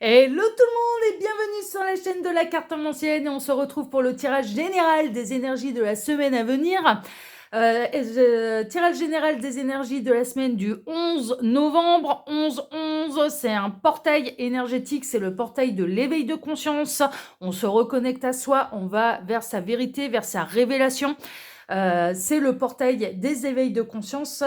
Hello tout le monde et bienvenue sur la chaîne de la cartomancienne et on se retrouve pour le tirage général des énergies de la semaine à venir. Tirage général des énergies de la semaine du 11 novembre. 11-11, c'est un portail énergétique, c'est le portail de l'éveil de conscience. On se reconnecte à soi, on va vers sa vérité, vers sa révélation. C'est le portail des éveils de conscience.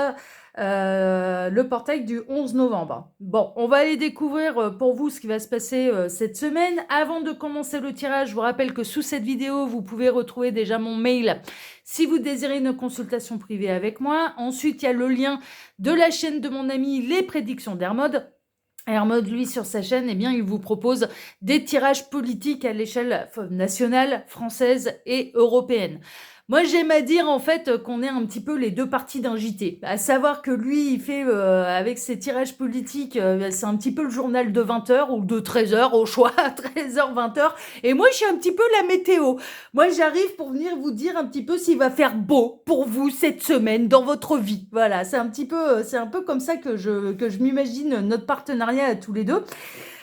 Le portail du 11 novembre. Bon, on va aller découvrir pour vous ce qui va se passer cette semaine. Avant de commencer le tirage, je vous rappelle que sous cette vidéo, vous pouvez retrouver déjà mon mail si vous désirez une consultation privée avec moi. Ensuite, il y a le lien de la chaîne de mon ami Les Prédictions d'Hermode. Hermode, lui, sur sa chaîne, eh bien, il vous propose des tirages politiques à l'échelle nationale, française et européenne. Moi, j'aime à dire, en fait, qu'on est un petit peu les deux parties d'un JT. À savoir que lui, il fait, avec ses tirages politiques, c'est un petit peu le journal de 20h ou de 13h, au choix, 13h, 20h. Et moi, je suis un petit peu la météo. Moi, j'arrive pour venir vous dire un petit peu s'il va faire beau pour vous cette semaine dans votre vie. Voilà, c'est un peu comme ça que je m'imagine notre partenariat à tous les deux.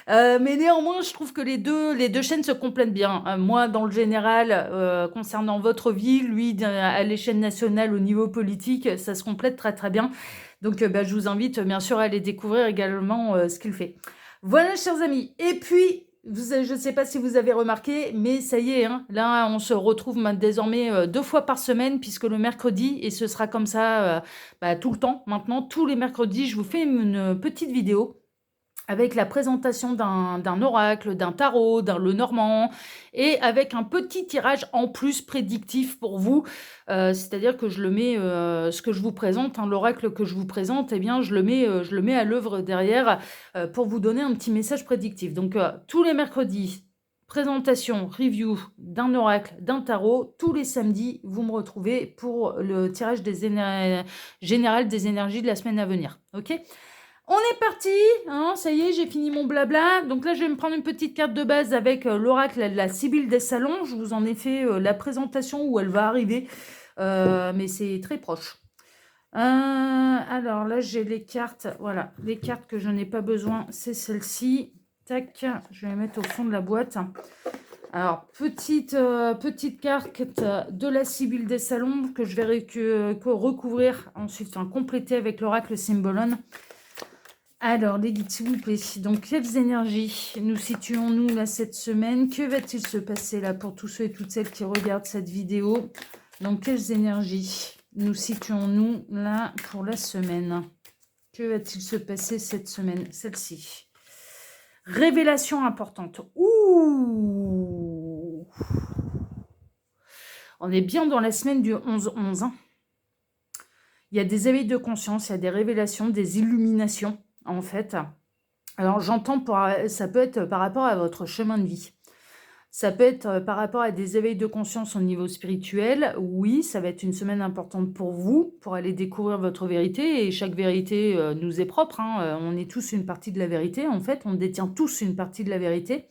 Mais néanmoins, je trouve que les deux chaînes se complètent bien. Moi, dans le général, concernant votre vie, lui, à l'échelle nationale, au niveau politique, ça se complète très très bien. Donc, je vous invite bien sûr à aller découvrir également ce qu'il fait. Voilà, chers amis. Et puis, je ne sais pas si vous avez remarqué, mais ça y est, hein, là, on se retrouve désormais 2 fois par semaine, puisque le mercredi, et ce sera comme ça tout le temps, maintenant, tous les mercredis, je vous fais une petite vidéo avec la présentation d'un oracle, d'un tarot, d'un Lenormand, et avec un petit tirage en plus prédictif pour vous. C'est-à-dire que je le mets, ce que je vous présente, hein, l'oracle que je vous présente, eh bien, je le mets à l'œuvre derrière pour vous donner un petit message prédictif. Donc, tous les mercredis, présentation, review d'un oracle, d'un tarot. Tous les samedis, vous me retrouvez pour le tirage général des énergies de la semaine à venir. Ok ? On est parti, hein, ça y est, j'ai fini mon blabla. Donc là, je vais me prendre une petite carte de base avec l'oracle de la Sibylle des Salons. Je vous en ai fait la présentation où elle va arriver, mais c'est très proche. Alors là, j'ai les cartes, voilà, les cartes que je n'ai pas besoin, c'est celle-ci. Tac, je vais les mettre au fond de la boîte. Alors, petite carte de la Sibylle des Salons que je vais recouvrir ensuite, enfin, compléter avec l'oracle Symbolon. Alors, les guides, s'il vous plaît. Donc, quelles énergies nous situons-nous là cette semaine? Que va-t-il se passer là pour tous ceux et toutes celles qui regardent cette vidéo? Donc, quelles énergies nous situons-nous là pour la semaine? Que va-t-il se passer cette semaine? Celle-ci. Révélation importante. Ouh! On est bien dans la semaine du 11-11. Hein. Il y a des éveils de conscience, il y a des révélations, des illuminations, en fait. Alors j'entends, ça peut être par rapport à votre chemin de vie. Ça peut être par rapport à des éveils de conscience au niveau spirituel. Oui, ça va être une semaine importante pour vous, pour aller découvrir votre vérité. Et chaque vérité nous est propre. Hein. On est tous une partie de la vérité, en fait. On détient tous une partie de la vérité.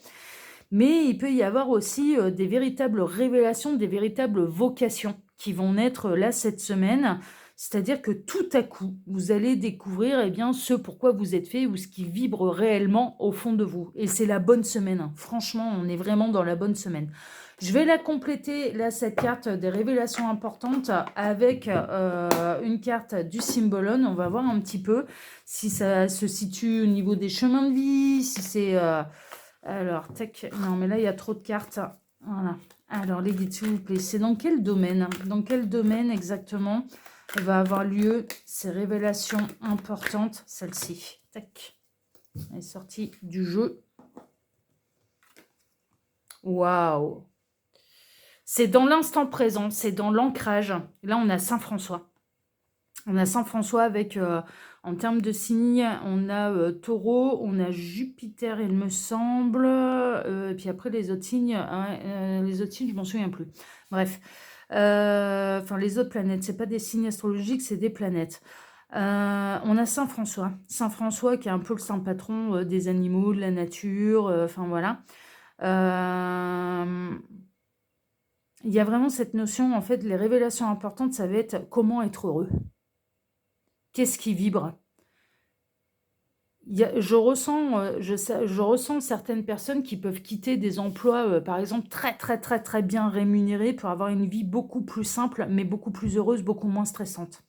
Mais il peut y avoir aussi des véritables révélations, des véritables vocations qui vont naître là cette semaine. C'est-à-dire que tout à coup, vous allez découvrir ce pourquoi vous êtes fait ou ce qui vibre réellement au fond de vous. Et c'est la bonne semaine. Hein. Franchement, on est vraiment dans la bonne semaine. Je vais la compléter, là, cette carte des révélations importantes avec une carte du Symbolon. On va voir un petit peu si ça se situe au niveau des chemins de vie, si c'est... alors, tac, non, mais là, il y a trop de cartes. Voilà. Alors, les guides, s'il vous plaît, c'est dans quel domaine? Dans quel domaine exactement va avoir lieu ces révélations importantes? Celle-ci. Tac. Elle est sortie du jeu. Waouh! C'est dans l'instant présent, c'est dans l'ancrage. Là, on a Saint-François. On a Saint-François avec, en termes de signes, on a Taureau, on a Jupiter, il me semble, et puis après les autres signes, je m'en souviens plus. Bref, enfin les autres planètes, c'est pas des signes astrologiques, c'est des planètes. On a Saint-François. Saint-François qui est un peu le saint patron des animaux, de la nature, enfin voilà. Il y a vraiment cette notion, en fait, les révélations importantes, ça va être comment être heureux. Qu'est-ce qui vibre? je ressens certaines personnes qui peuvent quitter des emplois, par exemple, très, très, très, très bien rémunérés pour avoir une vie beaucoup plus simple, mais beaucoup plus heureuse, beaucoup moins stressante.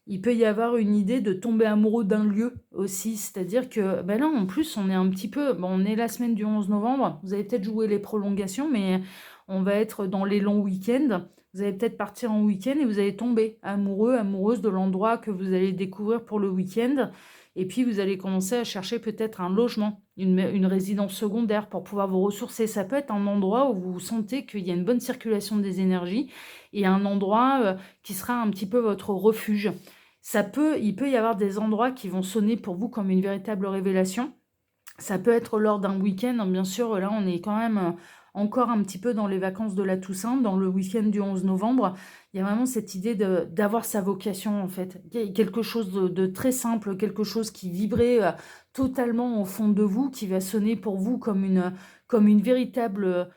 Il peut y avoir une idée de tomber amoureux d'un lieu aussi, c'est-à-dire que ben là, en plus, on est un petit peu, bon, on est la semaine du 11 novembre, vous avez peut-être joué les prolongations, mais on va être dans les longs week-ends. Vous allez peut-être partir en week-end et vous allez tomber amoureux, amoureuse de l'endroit que vous allez découvrir pour le week-end. Et puis, vous allez commencer à chercher peut-être un logement, une résidence secondaire pour pouvoir vous ressourcer. Ça peut être un endroit où vous sentez qu'il y a une bonne circulation des énergies et un endroit qui sera un petit peu votre refuge. Il peut y avoir des endroits qui vont sonner pour vous comme une véritable révélation. Ça peut être lors d'un week-end, hein, bien sûr, là on est quand même encore un petit peu dans les vacances de la Toussaint, dans le week-end du 11 novembre. Il y a vraiment cette idée d'avoir sa vocation en fait. Quelque chose de très simple, quelque chose qui vibrait totalement au fond de vous, qui va sonner pour vous comme une véritable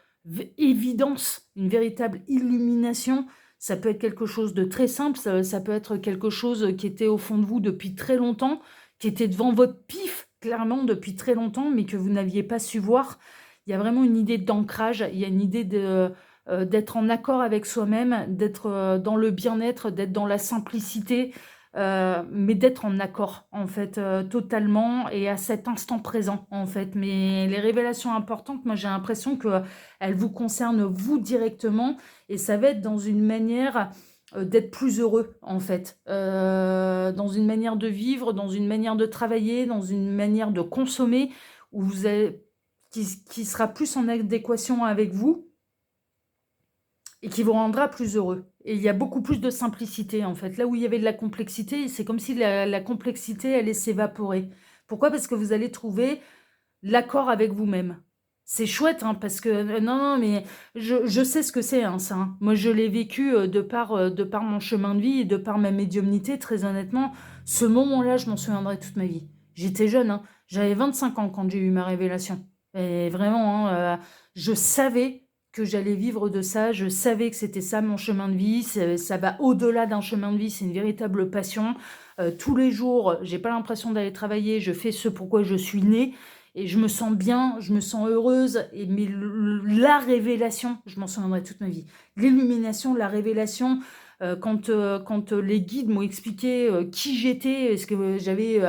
évidence, une véritable illumination. Ça peut être quelque chose de très simple, ça peut être quelque chose qui était au fond de vous depuis très longtemps, qui était devant votre pif, clairement, depuis très longtemps, mais que vous n'aviez pas su voir. Il y a vraiment une idée d'ancrage, il y a une idée d'être en accord avec soi-même, d'être dans le bien-être, d'être dans la simplicité, mais d'être en accord, en fait, totalement, et à cet instant présent, en fait. Mais les révélations importantes, moi, j'ai l'impression qu'elles vous concernent, vous, directement, et ça va être dans une manière d'être plus heureux, en fait. Dans une manière de vivre, dans une manière de travailler, dans une manière de consommer, où vous avez, qui sera plus en adéquation avec vous, et qui vous rendra plus heureux. Et il y a beaucoup plus de simplicité, en fait. Là où il y avait de la complexité, c'est comme si la complexité allait s'évaporer. Pourquoi? Parce que vous allez trouver l'accord avec vous-même. C'est chouette, hein, parce que non, mais je sais ce que c'est, hein, ça, hein. Moi, je l'ai vécu de par mon chemin de vie et de par ma médiumnité, très honnêtement. Ce moment-là, je m'en souviendrai toute ma vie. J'étais jeune, hein. J'avais 25 ans quand j'ai eu ma révélation. Et vraiment, hein, je savais que j'allais vivre de ça. Je savais que c'était ça mon chemin de vie. Ça va au-delà d'un chemin de vie. C'est une véritable passion. Tous les jours, j'ai pas l'impression d'aller travailler. Je fais ce pourquoi je suis née. Et je me sens bien, je me sens heureuse. Mais la révélation, je m'en souviendrai toute ma vie. L'illumination, la révélation, quand les guides m'ont expliqué qui j'étais, est-ce que j'avais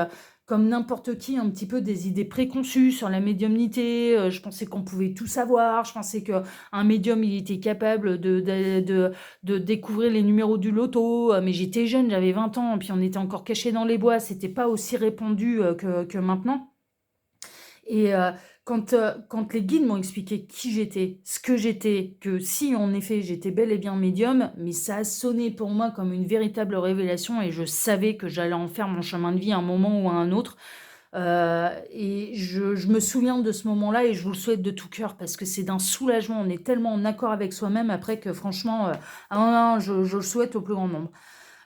comme n'importe qui, un petit peu des idées préconçues sur la médiumnité. Je pensais qu'on pouvait tout savoir. Je pensais qu'un médium, il était capable de découvrir les numéros du loto. Mais j'étais jeune, j'avais 20 ans, puis on était encore cachés dans les bois. C'était pas aussi répandu que maintenant. Et quand les guides m'ont expliqué qui j'étais, ce que j'étais, que si en effet j'étais bel et bien médium, mais ça a sonné pour moi comme une véritable révélation et je savais que j'allais en faire mon chemin de vie à un moment ou à un autre. Et je me souviens de ce moment-là et je vous le souhaite de tout cœur parce que c'est d'un soulagement. On est tellement en accord avec soi-même après que franchement, je le souhaite au plus grand nombre.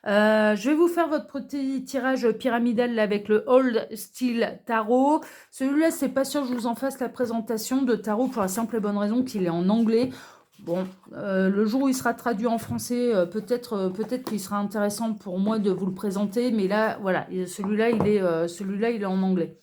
Je vais vous faire votre petit tirage pyramidal là, avec le Old Style Tarot. Celui-là, c'est pas sûr que je vous en fasse la présentation de tarot pour la simple et bonne raison qu'il est en anglais. Bon, le jour où il sera traduit en français, peut-être qu'il sera intéressant pour moi de vous le présenter. Mais là, voilà, celui-là, il est en anglais.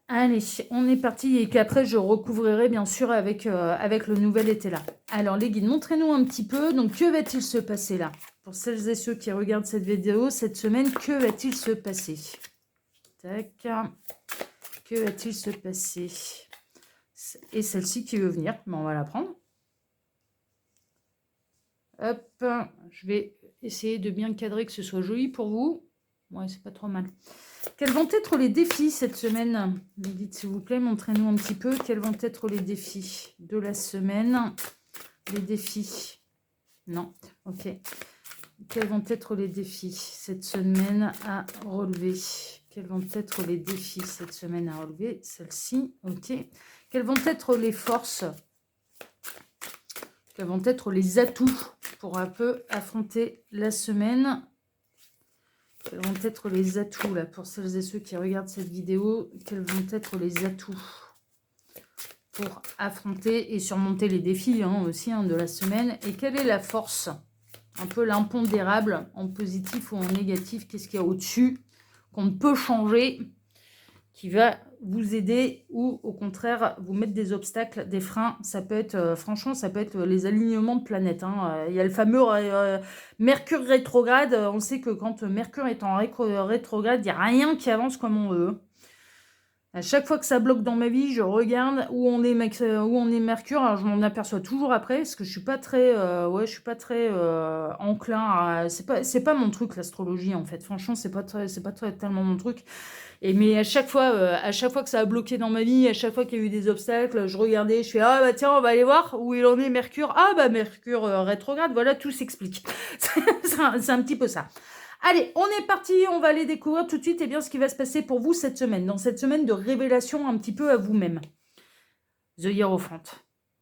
Allez, on est parti et qu'après je recouvrirai bien sûr avec le nouvel été là. Alors les guides, montrez-nous un petit peu. Donc que va-t-il se passer là? Pour celles et ceux qui regardent cette vidéo cette semaine, que va-t-il se passer? Tac. Que va-t-il se passer? Et celle-ci qui veut venir, on va la prendre. Hop, je vais essayer de bien cadrer que ce soit joli pour vous. Ouais, c'est pas trop mal. Quels vont être les défis cette semaine? Dites s'il vous plaît, montrez-nous un petit peu. Quels vont être les défis de la semaine? Les défis. Non, ok. Quels vont être les défis cette semaine à relever? Quels vont être les défis cette semaine à relever? Celle-ci, ok. Quelles vont être les forces? Quels vont être les atouts pour un peu affronter la semaine? Quels vont être les atouts là pour celles et ceux qui regardent cette vidéo? Quels vont être les atouts pour affronter et surmonter les défis aussi de la semaine? Et quelle est la force? Un peu l'impondérable en positif ou en négatif? Qu'est-ce qu'il y a au-dessus qu'on ne peut changer? qui va vous aider ou au contraire vous mettre des obstacles, des freins. Ça peut être, franchement, ça peut être les alignements de planètes, hein. Il y a le fameux Mercure rétrograde. On sait que quand Mercure est en rétrograde, il n'y a rien qui avance comme on veut. À chaque fois que ça bloque dans ma vie, je regarde où on est, où on est Mercure. Alors je m'en aperçois toujours après, parce que je suis pas très, je suis pas très enclin à. C'est pas mon truc l'astrologie en fait. Franchement, c'est pas très tellement mon truc. Mais à chaque fois que ça a bloqué dans ma vie, à chaque fois qu'il y a eu des obstacles, je regardais, je fais ah bah tiens, on va aller voir où il en est Mercure. Ah bah Mercure rétrograde. Voilà, tout s'explique. C'est un petit peu ça. Allez, on est parti, on va aller découvrir tout de suite ce qui va se passer pour vous cette semaine, dans cette semaine de révélation un petit peu à vous-même. The Hierophant.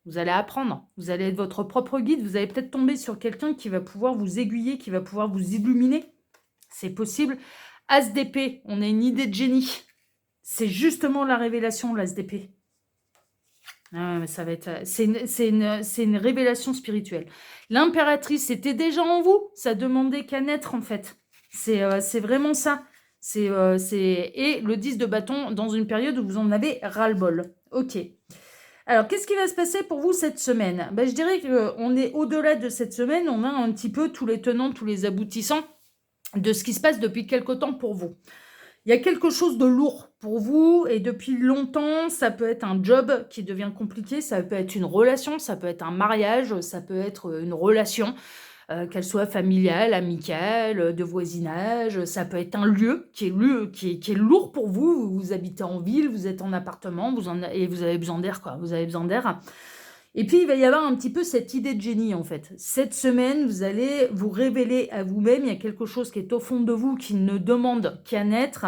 Vous allez apprendre, vous allez être votre propre guide, vous allez peut-être tomber sur quelqu'un qui va pouvoir vous aiguiller, qui va pouvoir vous illuminer. C'est possible. As d'épée, on a une idée de génie. C'est justement la révélation, l'As d'épée. Ah, mais ça va être, c'est une révélation spirituelle. L'impératrice était déjà en vous, ça demandait qu'à naître en fait. C'est vraiment ça. Et le 10 de bâton dans une période où vous en avez ras-le-bol. Ok. Alors, qu'est-ce qui va se passer pour vous cette semaine? Je dirais qu'on est au-delà de cette semaine, on a un petit peu tous les tenants, tous les aboutissants de ce qui se passe depuis quelque temps pour vous. Il y a quelque chose de lourd pour vous et depuis longtemps, ça peut être un job qui devient compliqué, ça peut être une relation, ça peut être un mariage, ça peut être une relation, qu'elle soit familiale, amicale, de voisinage, ça peut être un lieu qui est lourd pour vous. Vous habitez en ville, vous êtes en appartement et vous avez besoin d'air, quoi. Vous avez besoin d'air. Et puis, il va y avoir un petit peu cette idée de génie, en fait. Cette semaine, vous allez vous révéler à vous-même. Il y a quelque chose qui est au fond de vous, qui ne demande qu'à naître,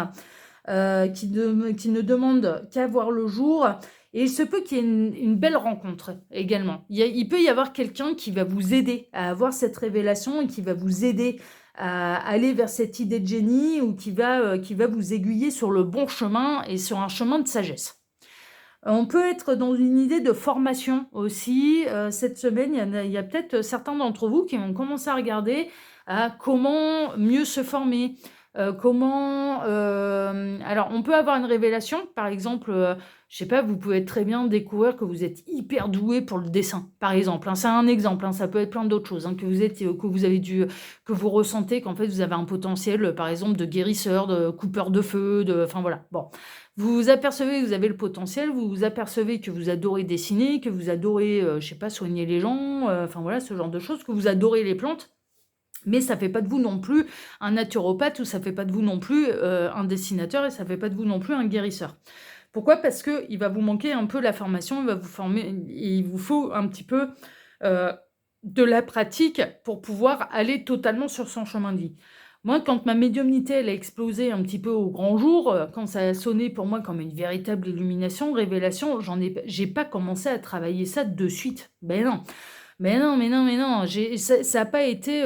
qui ne demande qu'à voir le jour. Et il se peut qu'il y ait une belle rencontre également. Il peut y avoir quelqu'un qui va vous aider à avoir cette révélation et qui va vous aider à aller vers cette idée de génie ou qui va vous aiguiller sur le bon chemin et sur un chemin de sagesse. On peut être dans une idée de formation aussi. Cette semaine, il y a peut-être certains d'entre vous qui vont commencer à regarder à comment mieux se former. Alors, on peut avoir une révélation, par exemple, je sais pas, vous pouvez très bien découvrir que vous êtes hyper doué pour le dessin, par exemple. C'est un exemple, ça peut être plein d'autres choses, que vous ressentez qu'en fait vous avez un potentiel, par exemple, de guérisseur, de coupeur de feu, enfin voilà. Bon, vous vous apercevez que vous avez le potentiel, vous vous apercevez que vous adorez dessiner, que vous adorez, je sais pas, soigner les gens, enfin voilà, ce genre de choses, que vous adorez les plantes. Mais ça fait pas de vous non plus un naturopathe ou ça fait pas de vous non plus un dessinateur et ça fait pas de vous non plus un guérisseur. Pourquoi? Parce qu'il va vous manquer un peu la formation, il va vous former, il vous faut un petit peu de la pratique pour pouvoir aller totalement sur son chemin de vie. Moi, quand ma médiumnité elle a explosé un petit peu au grand jour, quand ça a sonné pour moi comme une véritable illumination, révélation, j'ai pas commencé à travailler ça de suite. Ben non. Mais non, ça n'a pas été,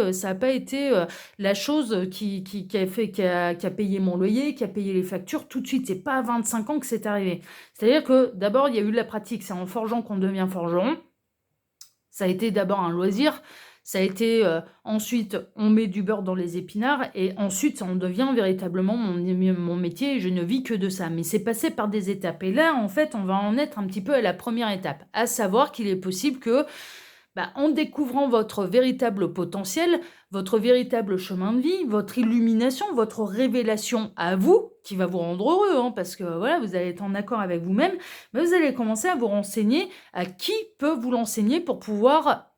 la chose qui a payé mon loyer, qui a payé les factures tout de suite. C'est pas à 25 ans que c'est arrivé. C'est-à-dire que d'abord, il y a eu de la pratique. C'est en forgeant qu'on devient forgeron. Ça a été d'abord un loisir. Ça a été ensuite, on met du beurre dans les épinards et ensuite, ça en devient véritablement mon métier et je ne vis que de ça. Mais c'est passé par des étapes. Et là, en fait, on va en être un petit peu à la première étape, à savoir qu'il est possible que en découvrant votre véritable potentiel, votre véritable chemin de vie, votre illumination, votre révélation à vous, qui va vous rendre heureux, parce que voilà, vous allez être en accord avec vous-même, mais vous allez commencer à vous renseigner à qui peut vous l'enseigner pour pouvoir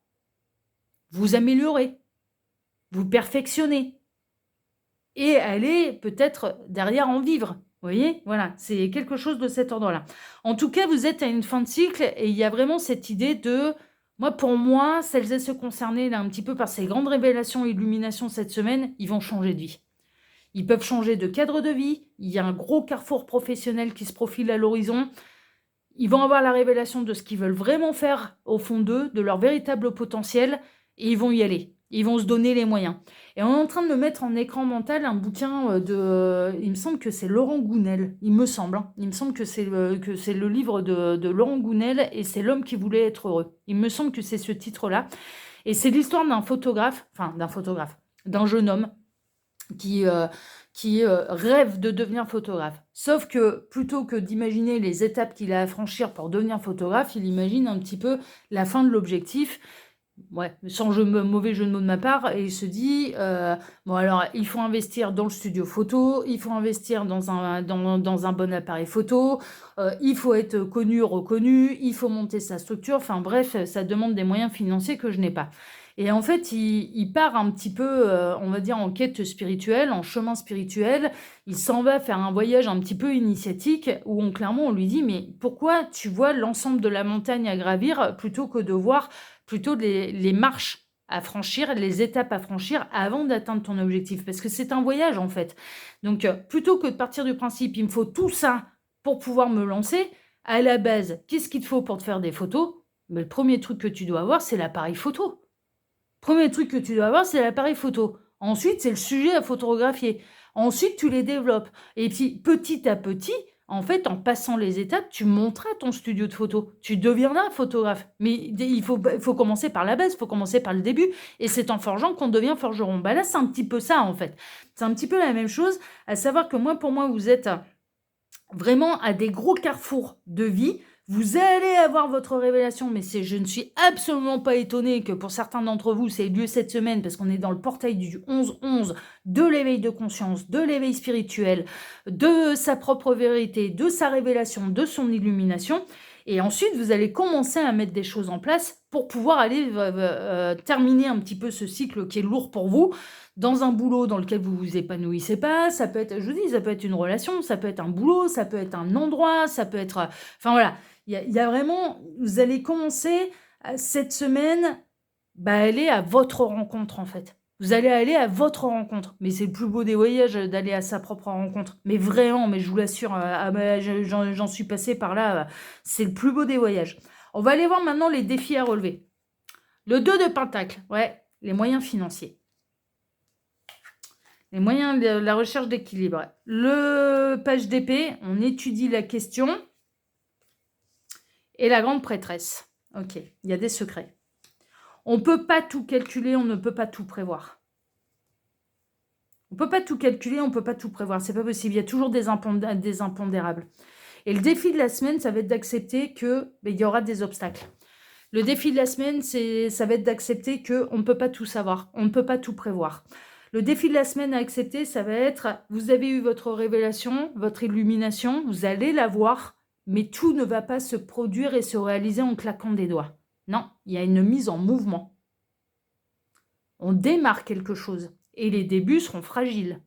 vous améliorer, vous perfectionner et aller peut-être derrière en vivre. Vous voyez, voilà, c'est quelque chose de cet ordre-là. En tout cas, vous êtes à une fin de cycle et il y a vraiment cette idée de... Pour moi, celles et ceux concernés là, un petit peu par ces grandes révélations et illuminations cette semaine, ils vont changer de vie. Ils peuvent changer de cadre de vie. Il y a un gros carrefour professionnel qui se profile à l'horizon. Ils vont avoir la révélation de ce qu'ils veulent vraiment faire au fond d'eux, de leur véritable potentiel, et ils vont y aller. Ils vont se donner les moyens. Et on est en train de me mettre en écran mental un bouquin il me semble que c'est Laurent Gounel, il me semble. Il me semble que c'est le livre de Laurent Gounel et c'est L'homme qui voulait être heureux. Il me semble que c'est ce titre-là. Et c'est l'histoire d'un jeune homme qui, heu, qui rêve de devenir photographe. Sauf que plutôt que d'imaginer les étapes qu'il a à franchir pour devenir photographe, il imagine un petit peu la fin de l'objectif. Ouais, sans mauvais jeu de mots de ma part, et il se dit, bon alors il faut investir dans le studio photo, il faut investir dans un bon appareil photo, il faut être connu, reconnu, il faut monter sa structure, enfin bref, ça demande des moyens financiers que je n'ai pas. Et en fait, il part un petit peu, on va dire en quête spirituelle, en chemin spirituel. Il s'en va faire un voyage un petit peu initiatique où clairement on lui dit: «Mais pourquoi tu vois l'ensemble de la montagne à gravir plutôt que de voir plutôt les marches à franchir, les étapes à franchir avant d'atteindre ton objectif, parce que c'est un voyage en fait. Donc, plutôt que de partir du principe, il me faut tout ça pour pouvoir me lancer, à la base, qu'est-ce qu'il te faut pour te faire des photos? Mais le premier truc que tu dois avoir, c'est l'appareil photo. Premier truc que tu dois avoir, c'est l'appareil photo. Ensuite, c'est le sujet à photographier. Ensuite, tu les développes. Et puis, petit à petit, en fait, en passant les étapes, tu monteras ton studio de photo. Tu deviendras photographe. Mais il faut commencer par la base, il faut commencer par le début. Et c'est en forgeant qu'on devient forgeron. Bah là, c'est un petit peu ça, en fait. C'est un petit peu la même chose, à savoir que moi, pour moi, vous êtes vraiment à des gros carrefours de vie. Vous allez avoir votre révélation, mais je ne suis absolument pas étonnée que pour certains d'entre vous, ça ait lieu cette semaine, parce qu'on est dans le portail du 11-11, de l'éveil de conscience, de l'éveil spirituel, de sa propre vérité, de sa révélation, de son illumination. Et ensuite, vous allez commencer à mettre des choses en place pour pouvoir aller terminer un petit peu ce cycle qui est lourd pour vous, dans un boulot dans lequel vous vous épanouissez pas. Ça peut être, je vous dis, ça peut être une relation, ça peut être un boulot, ça peut être un endroit, ça peut être... Enfin voilà, il y a vraiment... Vous allez commencer cette semaine, aller à votre rencontre en fait. Vous allez aller à votre rencontre. Mais c'est le plus beau des voyages d'aller à sa propre rencontre. Mais vraiment, mais je vous l'assure, j'en suis passée par là. C'est le plus beau des voyages. On va aller voir maintenant les défis à relever. Le 2 de Pentacle, ouais, les moyens financiers. Les moyens de la recherche d'équilibre. Le page d'épée, on étudie la question. Et la grande prêtresse. Ok, il y a des secrets. On ne peut pas tout calculer, on ne peut pas tout prévoir. On ne peut pas tout calculer, on ne peut pas tout prévoir. C'est pas possible. Il y a toujours des impondérables. Et le défi de la semaine, ça va être d'accepter qu'il y aura des obstacles. Le défi de la semaine, ça va être d'accepter qu'on ne peut pas tout savoir. On ne peut pas tout prévoir. Le défi de la semaine à accepter, ça va être, vous avez eu votre révélation, votre illumination, vous allez la voir, mais tout ne va pas se produire et se réaliser en claquant des doigts. Non, il y a une mise en mouvement. On démarre quelque chose et les débuts seront fragiles.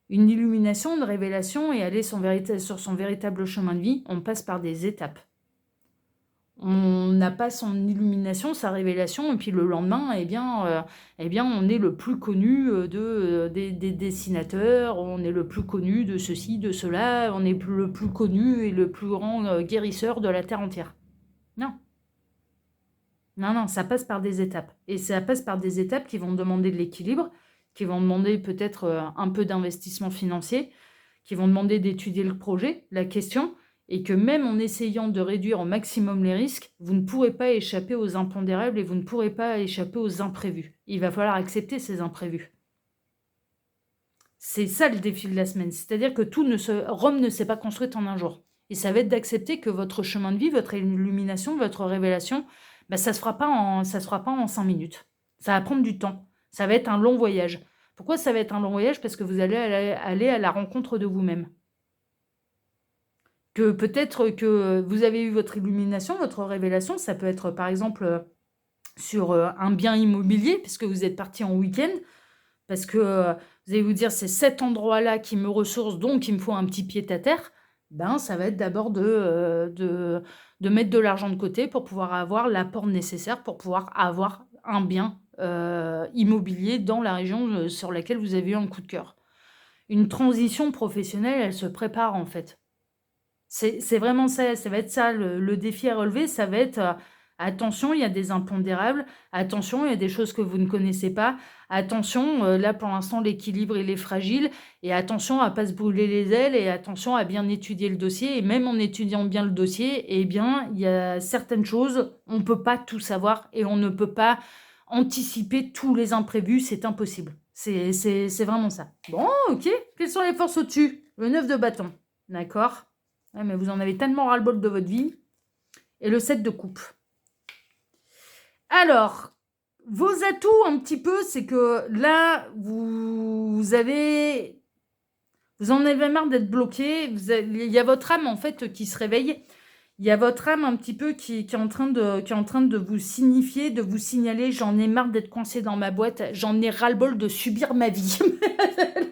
Une illumination, une révélation et aller sur son véritable chemin de vie, on passe par des étapes. On n'a pas son illumination, sa révélation, et puis le lendemain, on est le plus connu des dessinateurs, on est le plus connu de ceci, de cela, on est le plus connu et le plus grand guérisseur de la Terre entière. Non. Non, non, ça passe par des étapes. Et ça passe par des étapes qui vont demander de l'équilibre, qui vont demander peut-être un peu d'investissement financier, qui vont demander d'étudier le projet, la question, et que même en essayant de réduire au maximum les risques, vous ne pourrez pas échapper aux impondérables et vous ne pourrez pas échapper aux imprévus. Il va falloir accepter ces imprévus. C'est ça le défi de la semaine. C'est-à-dire que Rome ne s'est pas construite en un jour. Et ça va être d'accepter que votre chemin de vie, votre illumination, votre révélation, ça ne se fera pas en 5 minutes. Ça va prendre du temps. Ça va être un long voyage. Pourquoi ça va être un long voyage? Parce que vous allez aller à la rencontre de vous-même. Que peut-être que vous avez eu votre illumination, votre révélation, ça peut être par exemple sur un bien immobilier, puisque vous êtes parti en week-end, parce que vous allez vous dire, c'est cet endroit-là qui me ressource, donc il me faut un petit pied-à-terre. Ça va être d'abord de mettre de l'argent de côté pour pouvoir avoir l'apport nécessaire, pour pouvoir avoir un bien immobilier dans la région sur laquelle vous avez eu un coup de cœur. Une transition professionnelle, elle se prépare en fait. C'est vraiment ça, ça va être ça, le défi à relever, ça va être, attention, il y a des impondérables, attention, il y a des choses que vous ne connaissez pas, attention, là pour l'instant l'équilibre il est fragile, et attention à ne pas se brûler les ailes, et attention à bien étudier le dossier, et même en étudiant bien le dossier, il y a certaines choses, on ne peut pas tout savoir, et on ne peut pas anticiper tous les imprévus, c'est impossible. C'est vraiment ça. Bon, ok. Quelles sont les forces au-dessus? Le 9 de bâton. D'accord. Ouais, mais vous en avez tellement ras-le-bol de votre vie. Et le 7 de coupe. Alors, vos atouts un petit peu, c'est que là, vous en avez marre d'être bloqué. Il y a votre âme en fait qui se réveille. Il y a votre âme un petit peu qui est en train de vous signifier, de vous signaler, j'en ai marre d'être coincé dans ma boîte, j'en ai ras-le-bol de subir ma vie.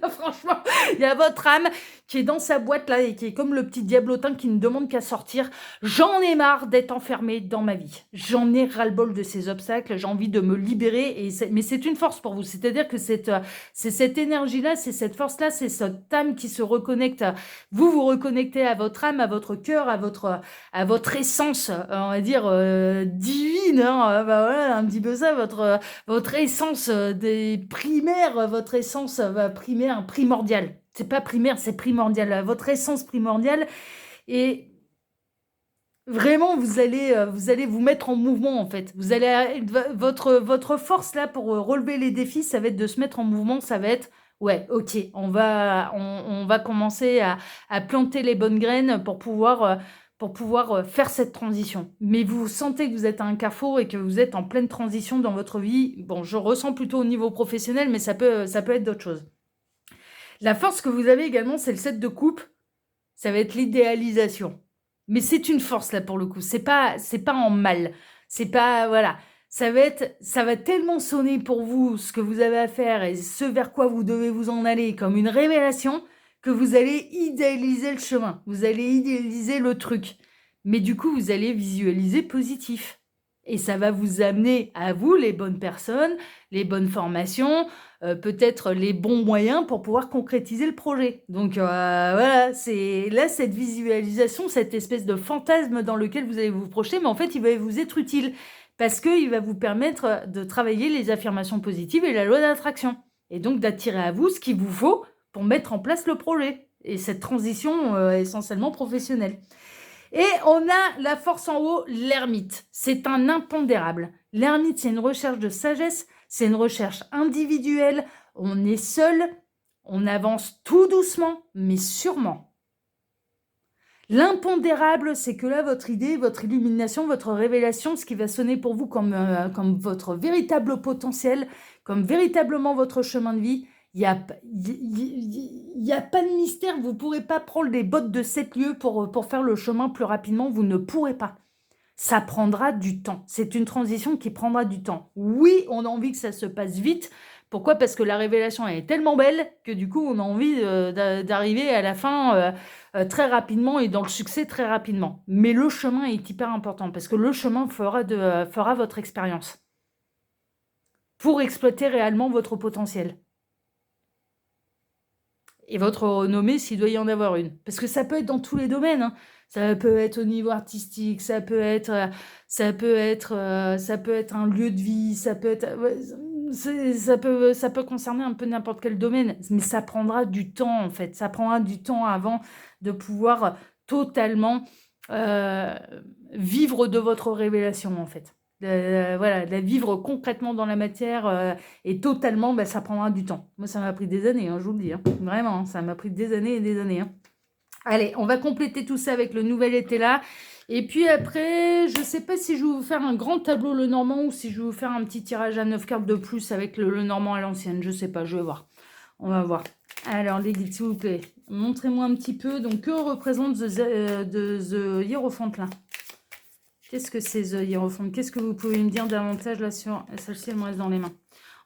Là, franchement, il y a votre âme qui est dans sa boîte là et qui est comme le petit diablotin qui ne demande qu'à sortir. J'en ai marre d'être enfermé dans ma vie. J'en ai ras-le-bol de ces obstacles, j'ai envie de me libérer. Mais c'est une force pour vous, c'est-à-dire que c'est cette énergie-là, c'est cette force-là, c'est cette âme qui se reconnecte. Vous vous reconnectez à votre âme, à votre cœur, à votre essence, on va dire, divine, hein, bah voilà, un petit peu ça, votre essence des primaires, votre essence primaire, primordiale. C'est pas primaire, c'est primordial. Votre essence primordiale. Et vraiment, vous allez vous mettre en mouvement, en fait. Vous allez, votre force, là, pour relever les défis, ça va être de se mettre en mouvement, ça va être... Ouais, ok, on va commencer à planter les bonnes graines pour pouvoir faire cette transition. Mais vous sentez que vous êtes à un carrefour et que vous êtes en pleine transition dans votre vie. Bon, je ressens plutôt au niveau professionnel, mais ça peut être d'autres choses. La force que vous avez également, c'est le 7 de coupe. Ça va être l'idéalisation. Mais c'est une force, là, pour le coup. C'est pas en mal. C'est pas... Voilà. Ça va tellement sonner pour vous ce que vous avez à faire et ce vers quoi vous devez vous en aller comme une révélation que vous allez idéaliser le chemin. Vous allez idéaliser le truc. Mais du coup, vous allez visualiser positif. Et ça va vous amener à vous les bonnes personnes, les bonnes formations, peut-être les bons moyens pour pouvoir concrétiser le projet. Donc voilà, c'est là cette visualisation, cette espèce de fantasme dans lequel vous allez vous projeter, mais en fait, il va vous être utile parce qu'il va vous permettre de travailler les affirmations positives et la loi d'attraction. Et donc d'attirer à vous ce qu'il vous faut pour mettre en place le projet et cette transition essentiellement professionnelle. Et on a la force en haut, l'ermite. C'est un impondérable. L'ermite, c'est une recherche de sagesse, c'est une recherche individuelle. On est seul, on avance tout doucement, mais sûrement. L'impondérable, c'est que là, votre idée, votre illumination, votre révélation, ce qui va sonner pour vous comme votre véritable potentiel, comme véritablement votre chemin de vie, il n'y a pas de mystère. Vous ne pourrez pas prendre les bottes de 7 lieues pour faire le chemin plus rapidement. Vous ne pourrez pas. Ça prendra du temps. C'est une transition qui prendra du temps. Oui, on a envie que ça se passe vite. Pourquoi? Parce que la révélation est tellement belle que du coup, on a envie d'arriver à la fin très rapidement et dans le succès très rapidement. Mais le chemin est hyper important parce que le chemin fera votre expérience pour exploiter réellement votre potentiel. Et votre renommée, s'il doit y en avoir une. Parce que ça peut être dans tous les domaines. Hein. Ça peut être au niveau artistique, ça peut être un lieu de vie, ça peut concerner un peu n'importe quel domaine. Mais ça prendra du temps, en fait. Ça prendra du temps avant de pouvoir totalement vivre de votre révélation, en fait. Voilà, la vivre concrètement dans la matière et totalement, ça prendra du temps. Moi, ça m'a pris des années, hein, je vous le dis. Hein. Vraiment, ça m'a pris des années et des années. Hein. Allez, on va compléter tout ça avec le nouvel été là. Et puis après, je ne sais pas si je vais vous faire un grand tableau le Normand ou si je vais vous faire un petit tirage à 9 cartes de plus avec le Normand à l'ancienne. Je ne sais pas, je vais voir. On va voir. Alors, les guides, s'il vous plaît, montrez-moi un petit peu. Donc, que représente The Hierophant là? Qu'est-ce que c'est The Hierophant? Qu'est-ce que vous pouvez me dire davantage là sur celle-ci? Elle me reste dans les mains.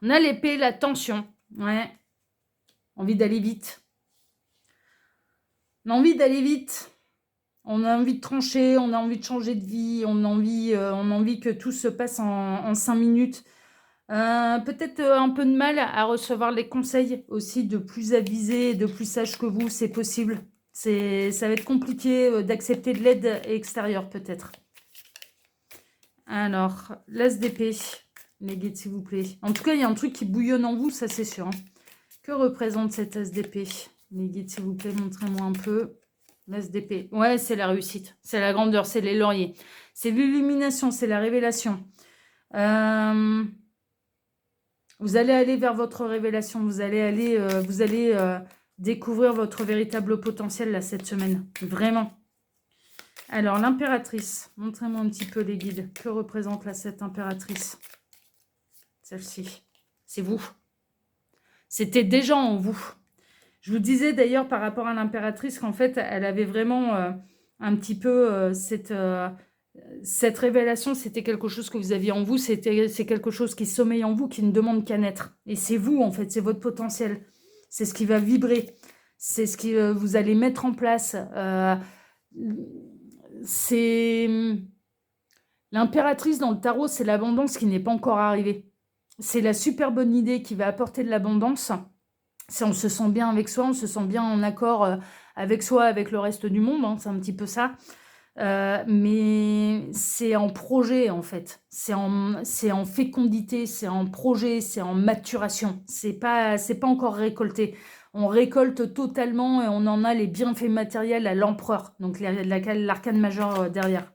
On a l'épée, la tension. Ouais. Envie d'aller vite. On a envie d'aller vite. On a envie de trancher. On a envie de changer de vie. On a envie que tout se passe en 5 minutes. Peut-être un peu de mal à recevoir les conseils aussi de plus avisés, de plus sages que vous. C'est possible. Ça va être compliqué d'accepter de l'aide extérieure peut-être. Alors, l'as d'épée, les guides, s'il vous plaît. En tout cas, il y a un truc qui bouillonne en vous, ça c'est sûr. Hein. Que représente cet as d'épée? Les guides, s'il vous plaît, montrez-moi un peu. L'as d'épée. Ouais, c'est la réussite. C'est la grandeur, c'est les lauriers. C'est l'illumination, c'est la révélation. Vous allez aller vers votre révélation. Vous allez découvrir votre véritable potentiel là cette semaine. Vraiment. Alors, l'impératrice. Montrez-moi un petit peu les guides. Que représente là cette impératrice? Celle-ci. C'est vous. C'était déjà en vous. Je vous disais d'ailleurs par rapport à l'impératrice qu'en fait, elle avait vraiment un petit peu cette révélation, c'était quelque chose que vous aviez en vous, c'est quelque chose qui sommeille en vous, qui ne demande qu'à naître. Et c'est vous, en fait, c'est votre potentiel. C'est ce qui va vibrer. C'est ce que vous allez mettre en place. C'est... L'impératrice dans le tarot, c'est l'abondance qui n'est pas encore arrivée. C'est la super bonne idée qui va apporter de l'abondance. On se sent bien avec soi, on se sent bien en accord avec soi, avec le reste du monde, hein, c'est un petit peu ça. Mais c'est en projet en fait, c'est en fécondité, c'est en projet, c'est en maturation, c'est pas encore récolté. On récolte totalement et on en a les bienfaits matériels à l'empereur, donc l'arcane majeur derrière.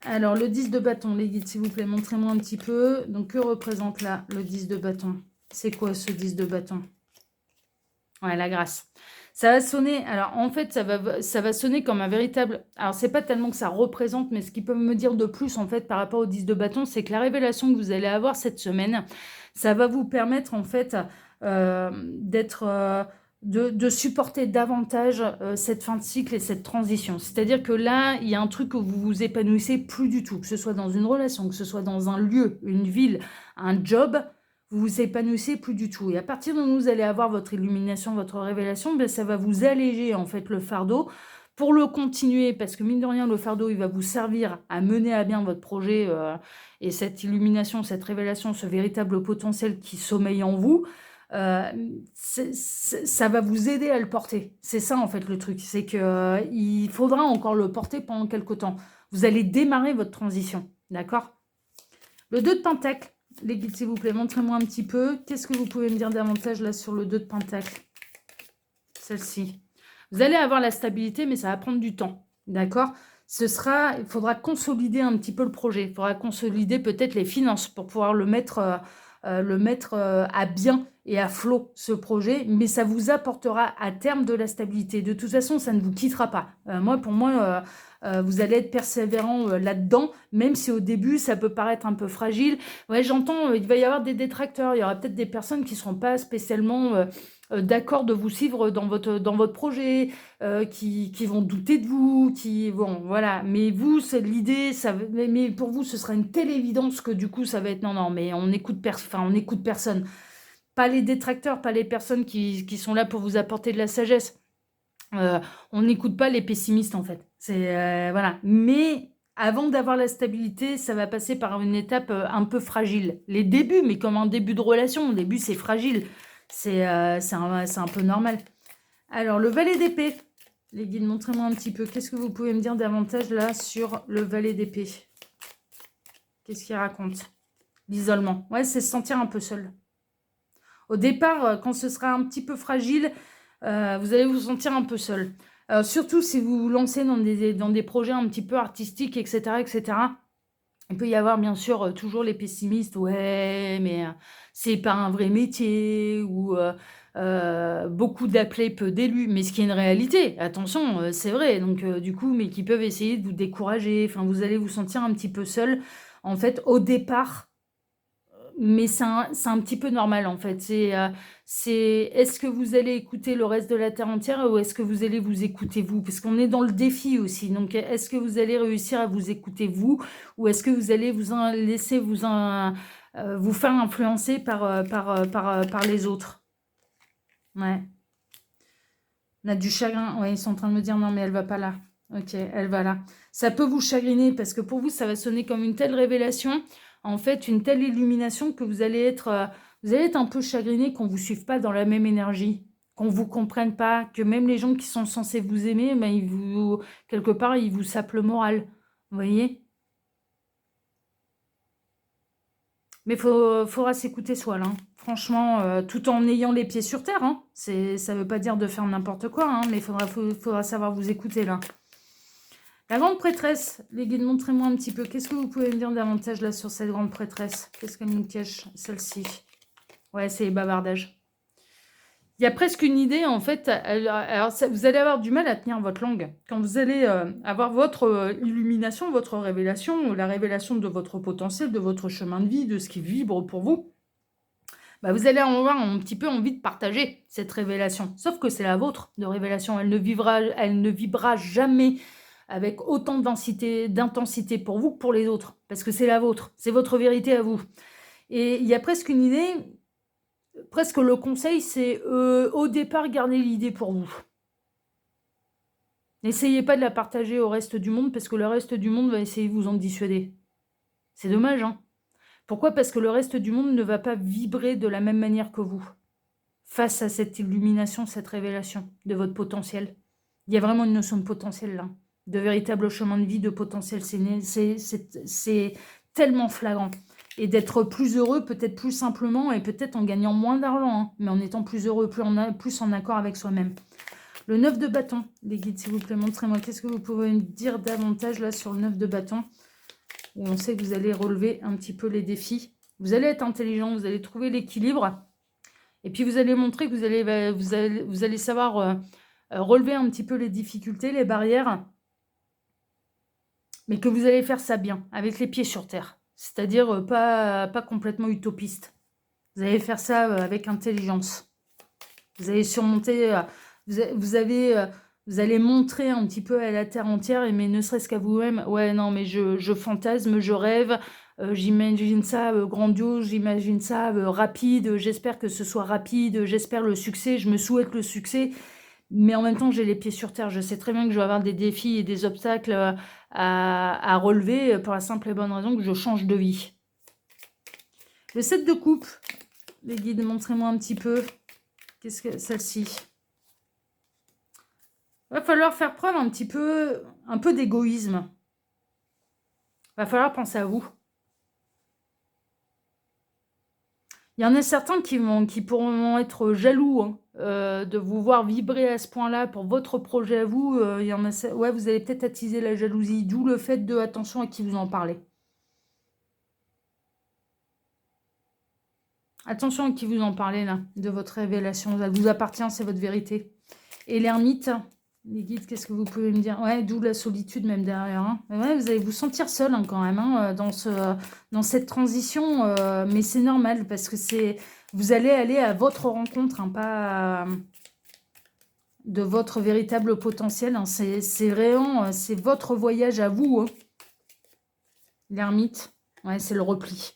Alors le 10 de bâton, les guides s'il vous plaît, montrez-moi un petit peu. Donc que représente là le 10 de bâton? C'est quoi ce 10 de bâton? Ouais, la grâce. Ça va sonner, alors en fait, ça va sonner comme un véritable... Alors, c'est pas tellement que ça représente, mais ce qu'ils peuvent me dire de plus, en fait, par rapport au 10 de bâton, c'est que la révélation que vous allez avoir cette semaine, ça va vous permettre, en fait, de supporter davantage cette fin de cycle et cette transition. C'est-à-dire que là, il y a un truc où vous vous épanouissez plus du tout, que ce soit dans une relation, que ce soit dans un lieu, une ville, un job... Vous vous épanouissez plus du tout. Et à partir de où vous allez avoir votre illumination, votre révélation, ben ça va vous alléger en fait le fardeau pour le continuer. Parce que mine de rien, le fardeau, il va vous servir à mener à bien votre projet et cette illumination, cette révélation, ce véritable potentiel qui sommeille en vous. Ça va vous aider à le porter. C'est ça en fait le truc. C'est qu'il faudra encore le porter pendant quelques temps. Vous allez démarrer votre transition. D'accord? Le 2 de Pentacle. Les guides, s'il vous plaît, montrez-moi un petit peu. Qu'est-ce que vous pouvez me dire davantage là sur le 2 de Pentacle? Celle-ci. Vous allez avoir la stabilité, mais ça va prendre du temps. D'accord? Il faudra consolider un petit peu le projet. Il faudra consolider peut-être les finances pour pouvoir le mettre à bien et à flot, ce projet. Mais ça vous apportera à terme de la stabilité. De toute façon, ça ne vous quittera pas. Pour moi, vous allez être persévérant là-dedans, même si au début, ça peut paraître un peu fragile. Ouais, j'entends, il va y avoir des détracteurs. Il y aura peut-être des personnes qui ne seront pas spécialement d'accord de vous suivre dans votre projet, qui vont douter de vous, voilà. Mais vous, c'est l'idée, mais pour vous, ce sera une telle évidence que du coup, ça va être non, mais on écoute personne. Pas les détracteurs, pas les personnes qui sont là pour vous apporter de la sagesse. On n'écoute pas les pessimistes en fait. Voilà. Mais avant d'avoir la stabilité, ça va passer par une étape un peu fragile. Les débuts, mais comme un début de relation, au début c'est fragile. C'est un peu normal. Alors le valet d'épée. Les guides, montrez-moi un petit peu. Qu'est-ce que vous pouvez me dire davantage là sur le valet d'épée? Qu'est-ce qu'il raconte? L'isolement. Ouais, c'est se sentir un peu seul. Au départ, quand ce sera un petit peu fragile, vous allez vous sentir un peu seul. Surtout si vous vous lancez dans des projets un petit peu artistiques, etc., etc. Il peut y avoir bien sûr toujours les pessimistes. Ouais, mais c'est pas un vrai métier. Ou beaucoup d'appelés, peu d'élus. Mais ce qui est une réalité, attention, c'est vrai. Donc du coup, mais qui peuvent essayer de vous décourager. Enfin, vous allez vous sentir un petit peu seul. En fait, au départ, mais c'est un petit peu normal en fait. Est-ce que vous allez écouter le reste de la Terre entière ou est-ce que vous allez vous écouter vous? Parce qu'on est dans le défi aussi. Donc, est-ce que vous allez réussir à vous écouter vous ou est-ce que vous allez laisser vous faire influencer par les autres? Ouais. On a du chagrin. Ouais, ils sont en train de me dire non, mais elle va pas là. Ok, elle va là. Ça peut vous chagriner parce que pour vous, ça va sonner comme une telle révélation. En fait, une telle illumination que vous allez être un peu chagriné qu'on ne vous suive pas dans la même énergie, qu'on ne vous comprenne pas, que même les gens qui sont censés vous aimer, ben, quelque part, ils vous sapent le moral. Vous voyez? Mais faudra s'écouter soi, là. Hein. Franchement, tout en ayant les pieds sur terre. Hein. Ça ne veut pas dire de faire n'importe quoi, hein, mais faudra savoir vous écouter, là. La grande prêtresse, les guides, montrez-moi un petit peu. Qu'est-ce que vous pouvez me dire davantage là sur cette grande prêtresse? Qu'est-ce qu'elle nous cache, celle-ci? Ouais, c'est les bavardages. Il y a presque une idée, en fait. Alors, vous allez avoir du mal à tenir votre langue. Quand vous allez avoir votre illumination, votre révélation, la révélation de votre potentiel, de votre chemin de vie, de ce qui vibre pour vous, bah, vous allez avoir un petit peu envie de partager cette révélation. Sauf que c'est la vôtre de révélation. Elle ne vibrera jamais avec autant d'intensité pour vous que pour les autres. Parce que c'est la vôtre. C'est votre vérité à vous. Et il y a presque une idée, presque le conseil, c'est au départ, gardez l'idée pour vous. N'essayez pas de la partager au reste du monde parce que le reste du monde va essayer de vous en dissuader. C'est dommage, hein. Pourquoi? Parce que le reste du monde ne va pas vibrer de la même manière que vous face à cette illumination, cette révélation de votre potentiel. Il y a vraiment une notion de potentiel là, de véritable chemin de vie, de potentiel. C'est tellement flagrant. Et d'être plus heureux, peut-être plus simplement, et peut-être en gagnant moins d'argent, hein, mais en étant plus heureux, plus en accord avec soi-même. Le 9 de bâton, les guides, s'il vous plaît, montrez-moi. Qu'est-ce que vous pouvez me dire davantage là sur le 9 de bâton, où on sait que vous allez relever un petit peu les défis. Vous allez être intelligent, vous allez trouver l'équilibre. Et puis, vous allez montrer que vous allez savoir relever un petit peu les difficultés, les barrières, mais que vous allez faire ça bien, avec les pieds sur terre. C'est-à-dire pas complètement utopiste. Vous allez faire ça avec intelligence. Vous allez surmonter, vous allez montrer un petit peu à la terre entière, mais ne serait-ce qu'à vous-même, ouais, non, mais je fantasme, je rêve, j'imagine ça grandiose, j'imagine ça rapide, j'espère que ce soit rapide, j'espère le succès, je me souhaite le succès, mais en même temps, j'ai les pieds sur terre. Je sais très bien que je vais avoir des défis et des obstacles à relever pour la simple et bonne raison que je change de vie. Le 7 de coupe, les guides, montrez-moi un petit peu. Qu'est-ce que celle-ci? Il va falloir faire preuve un peu d'égoïsme. Il va falloir penser à vous. Il y en a certains qui pourront être jaloux de vous voir vibrer à ce point-là pour votre projet à vous. Il y en a, ouais, vous allez peut-être attiser la jalousie, d'où le fait de attention à qui vous en parlez. Attention à qui vous en parlez là, de votre révélation. Ça vous appartient, c'est votre vérité. Et l'ermite, les guides, qu'est-ce que vous pouvez me dire? Ouais, d'où la solitude même derrière. Hein. Ouais, vous allez vous sentir seul hein, quand même hein, dans cette transition. Mais c'est normal parce que vous allez aller à votre rencontre, hein, pas de votre véritable potentiel. Hein. C'est vraiment, c'est votre voyage à vous. Hein. L'ermite, ouais, c'est le repli.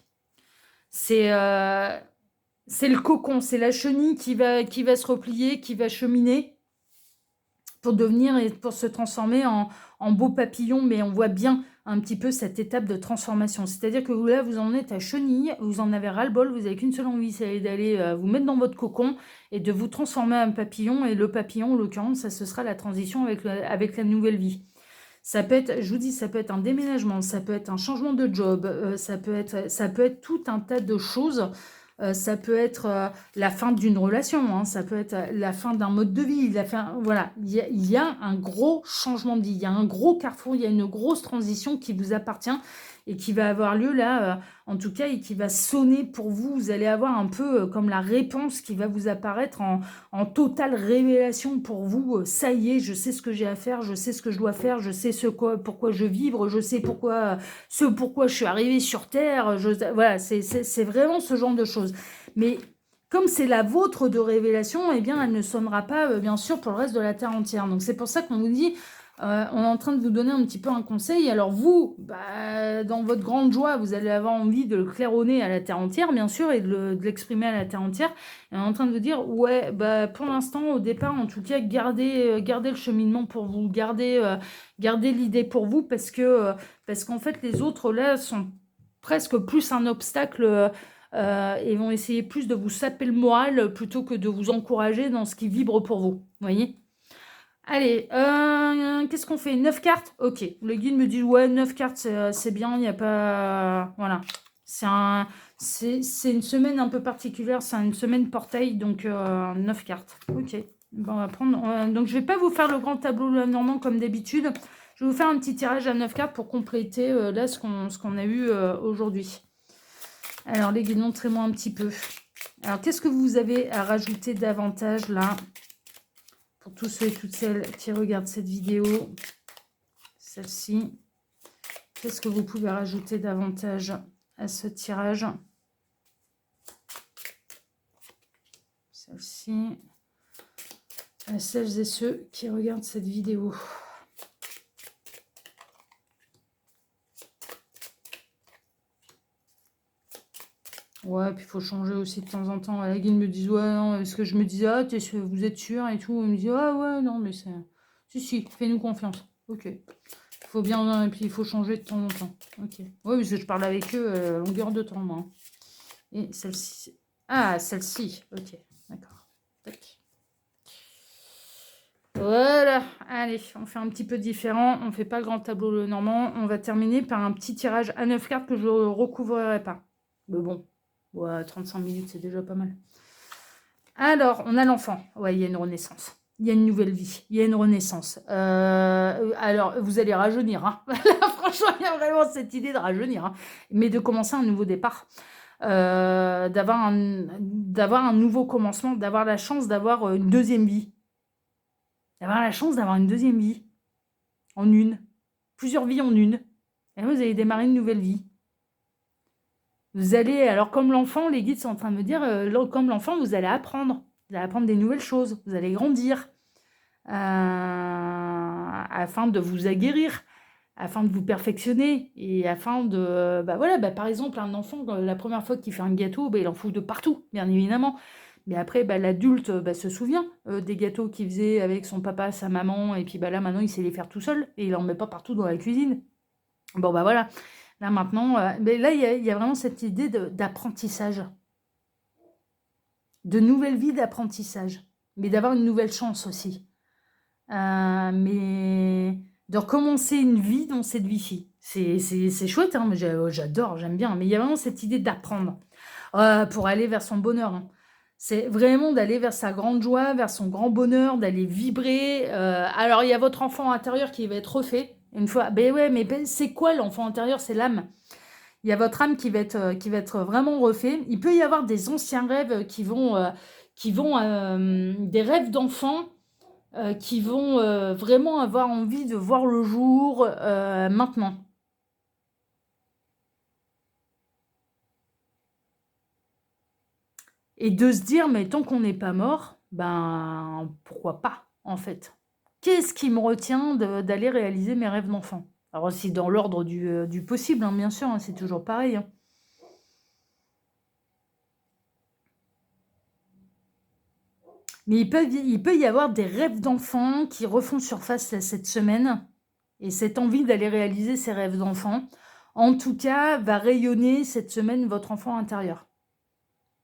C'est le cocon, c'est la chenille qui va se replier, qui va cheminer pour devenir et pour se transformer en beau papillon, mais on voit bien un petit peu cette étape de transformation. C'est-à-dire que là, vous en êtes à chenille, vous en avez ras-le-bol, vous n'avez qu'une seule envie, c'est d'aller vous mettre dans votre cocon et de vous transformer en papillon. Et le papillon, en l'occurrence, ça, ce sera la transition avec la nouvelle vie. Ça peut être, je vous dis, ça peut être un déménagement, ça peut être un changement de job, ça peut être tout un tas de choses. Ça peut être la fin d'une relation, hein, ça peut être la fin d'un mode de vie. Voilà, il y a un gros changement de vie, il y a un gros carrefour, il y a une grosse transition qui vous appartient et qui va avoir lieu là, en tout cas, et qui va sonner pour vous. Vous allez avoir un peu comme la réponse qui va vous apparaître en totale révélation pour vous. Ça y est, je sais ce que j'ai à faire, je sais ce que je dois faire, je sais pourquoi je vibre, je sais pourquoi je suis arrivée sur Terre. Voilà, c'est vraiment ce genre de choses. Mais comme c'est la vôtre de révélation, eh bien, elle ne sonnera pas, bien sûr, pour le reste de la Terre entière. Donc, c'est pour ça qu'on vous dit... on est en train de vous donner un petit peu un conseil. Alors vous, dans votre grande joie, vous allez avoir envie de le claironner à la terre entière, bien sûr, et de l'exprimer à la terre entière. Et on est en train de vous dire, ouais, pour l'instant, au départ, en tout cas, gardez le cheminement pour vous, gardez l'idée pour vous, parce qu'en fait, les autres, là, sont presque plus un obstacle et vont essayer plus de vous saper le moral plutôt que de vous encourager dans ce qui vibre pour vous. Vous voyez ? Allez, qu'est-ce qu'on fait? 9 cartes? Ok. Le guide me dit, ouais, 9 cartes, c'est bien, il n'y a pas... Voilà. C'est une semaine un peu particulière, c'est une semaine portail, donc 9 cartes. Ok. Bon, on va prendre... donc, je ne vais pas vous faire le grand tableau normand comme d'habitude. Je vais vous faire un petit tirage à 9 cartes pour compléter là ce qu'on a eu aujourd'hui. Alors les guides, montrez-moi un petit peu. Alors qu'est-ce que vous avez à rajouter davantage là pour tous ceux et toutes celles qui regardent cette vidéo? Celle-ci. Qu'est-ce que vous pouvez rajouter davantage à ce tirage? Celle-ci. À celles et ceux qui regardent cette vidéo. Ouais, puis il faut changer aussi de temps en temps. Les guides me disent, ouais, non, parce que je me disais, ah, vous êtes sûr et tout. Ils me disent, ah ouais, non, mais c'est... Si, fais-nous confiance. Ok. Il faut bien, et puis il faut changer de temps en temps. Ok. Oui, parce que je parle avec eux à longueur de temps, moi. Et celle-ci. Ah, celle-ci. Ok, d'accord. Tac. Voilà, allez, on fait un petit peu différent. On ne fait pas le grand tableau le normand. On va terminer par un petit tirage à 9 cartes que je ne recouvrirai pas. Mais bon, ouais, 35 minutes, c'est déjà pas mal. Alors, on a l'enfant. Ouais, il y a une renaissance. Il y a une nouvelle vie. Il y a une renaissance. Alors, vous allez rajeunir. Hein. Franchement, il y a vraiment cette idée de rajeunir. Hein. Mais de commencer un nouveau départ. D'avoir un nouveau commencement. D'avoir la chance d'avoir une deuxième vie. D'avoir la chance d'avoir une deuxième vie. En une. Plusieurs vies en une. Et vous allez démarrer une nouvelle vie. Vous allez, alors comme l'enfant, les guides sont en train de me dire, comme l'enfant, vous allez apprendre. Vous allez apprendre des nouvelles choses. Vous allez grandir. Afin de vous aguerrir. Afin de vous perfectionner. Et afin de... par exemple, un enfant, la première fois qu'il fait un gâteau, il en fout de partout, bien évidemment. Mais après, l'adulte se souvient des gâteaux qu'il faisait avec son papa, sa maman. Et puis là, maintenant, il sait les faire tout seul. Et il n'en met pas partout dans la cuisine. Bon, voilà. Là, maintenant, mais là, il y a vraiment cette idée d'apprentissage. De nouvelle vie d'apprentissage. Mais d'avoir une nouvelle chance aussi. Mais de recommencer une vie dans cette vie-ci. C'est chouette, hein, j'adore, j'aime bien. Mais il y a vraiment cette idée d'apprendre pour aller vers son bonheur. Hein. C'est vraiment d'aller vers sa grande joie, vers son grand bonheur, d'aller vibrer. Alors, il y a votre enfant intérieur qui va être refait. Une fois, mais c'est quoi l'enfant intérieur? C'est l'âme. Il y a votre âme qui va être vraiment refait. Il peut y avoir des anciens rêves qui vont des rêves d'enfants qui vont vraiment avoir envie de voir le jour maintenant. Et de se dire, mais tant qu'on n'est pas mort, pourquoi pas, en fait? Qu'est-ce qui me retient d'aller réaliser mes rêves d'enfant? Alors, c'est dans l'ordre du possible, hein, bien sûr, hein, c'est toujours pareil. Hein. Mais il peut y avoir des rêves d'enfants qui refont surface cette semaine. Et cette envie d'aller réaliser ces rêves d'enfant, en tout cas, va rayonner cette semaine votre enfant intérieur.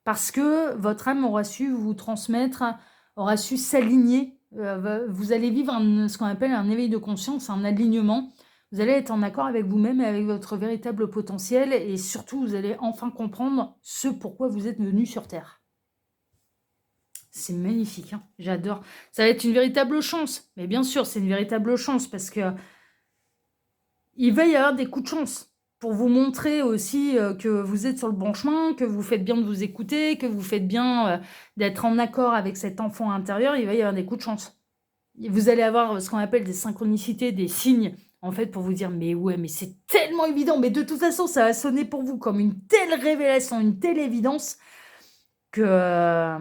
Parce que votre âme aura su vous transmettre, aura su s'aligner. Vous allez vivre ce qu'on appelle un éveil de conscience, un alignement. Vous allez être en accord avec vous-même et avec votre véritable potentiel. Et surtout, vous allez enfin comprendre ce pourquoi vous êtes venu sur Terre. C'est magnifique, hein, j'adore. Ça va être une véritable chance. Mais bien sûr, c'est une véritable chance parce que il va y avoir des coups de chance pour vous montrer aussi que vous êtes sur le bon chemin, que vous faites bien de vous écouter, que vous faites bien d'être en accord avec cet enfant intérieur. Il va y avoir des coups de chance. Vous allez avoir ce qu'on appelle des synchronicités, des signes, en fait, pour vous dire, mais ouais, mais c'est tellement évident. Mais de toute façon, ça va sonner pour vous comme une telle révélation, une telle évidence que...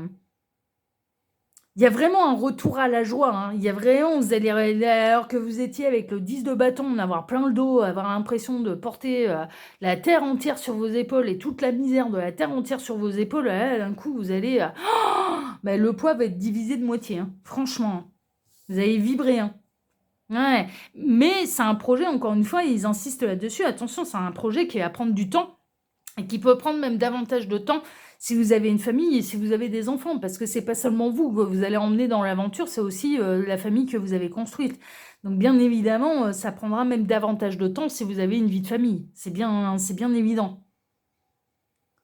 Il y a vraiment un retour à la joie. Hein. Il y a vraiment, vous allez, alors que vous étiez avec le 10 de bâton, d'avoir plein le dos, avoir l'impression de porter la terre entière sur vos épaules et toute la misère de la terre entière sur vos épaules, là, d'un coup, vous allez... le poids va être divisé de moitié. Hein. Franchement, vous allez vibrer. Hein. Ouais. Mais c'est un projet, encore une fois, ils insistent là-dessus. Attention, c'est un projet qui va prendre du temps et qui peut prendre même davantage de temps si vous avez une famille et si vous avez des enfants, parce que c'est pas seulement vous que vous allez emmener dans l'aventure, c'est aussi la famille que vous avez construite. Donc bien évidemment, ça prendra même davantage de temps si vous avez une vie de famille. C'est bien évident.